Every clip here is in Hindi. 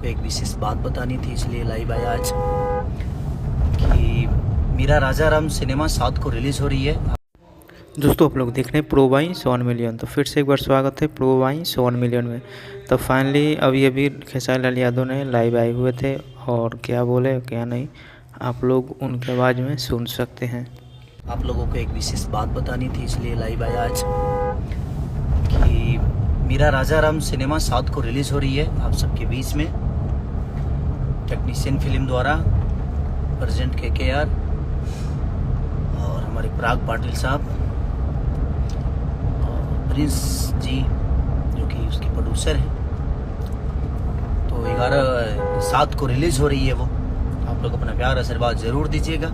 एक विशेष बात बतानी थी, इसलिए लाइव आया आज कि मेरा राजा राम सिनेमा 7 को रिलीज़ हो रही है। दोस्तों आप लोग देख रहे हैं प्रो बाई 100 मिलियन। तो फिर से एक बार स्वागत है प्रो बाई 100 मिलियन में। तो फाइनली अभी खेसारी लाल यादव ने लाइव आए हुए थे और क्या बोले क्या नहीं आप लोग उनके आवाज़ में सुन सकते हैं। आप लोगों को एक विशेष बात बतानी थी, इसलिए लाइव आया आज कि मेरा राजा राम सिनेमा 7 को रिलीज़ हो रही है आप सबके बीच में। टेक्नीशियन फिल्म द्वारा प्रेजेंट KKR और हमारे पराग पाटिल साहब और प्रिंस जी जो कि उसके प्रोड्यूसर हैं। तो 11/7 को रिलीज़ हो रही है वो। आप लोग अपना प्यार आशीर्वाद ज़रूर दीजिएगा।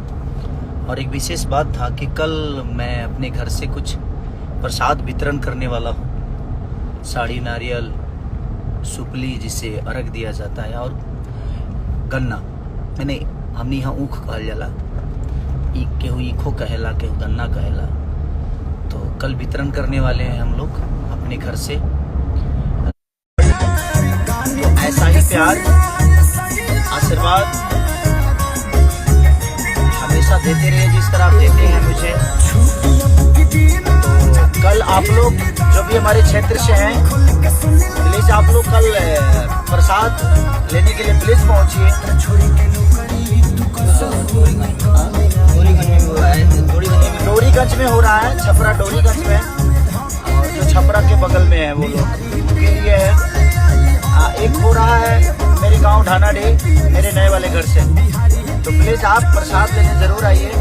और एक विशेष बात था कि कल मैं अपने घर से कुछ प्रसाद वितरण करने वाला हूँ। साड़ी, नारियल, सुपली जिसे अर्घ दिया जाता है, और गन्ना मैंने हमने यहाँ ऊख कहल जाला, केहू ईखो कहेला, केहू गन्ना कहेला। तो कल वितरण करने वाले हैं हम लोग अपने घर से। तो ऐसा ही प्यार आशीर्वाद हमेशा देते रहिए जिस तरह आप देते हैं मुझे। तो कल आप लोग जो भी हमारे क्षेत्र से हैं, प्लीज आप लोग कल प्रसाद लेने के लिए प्लीज पहुंचिए। डोरीगंज में हो रहा है, छपरा डोरीगंज में, और जो छपरा के बगल में है वो लोग के लिए है। एक हो रहा है मेरे गांव ढानाडीह, मेरे नए वाले घर से। तो प्लीज आप प्रसाद लेने जरूर आइए।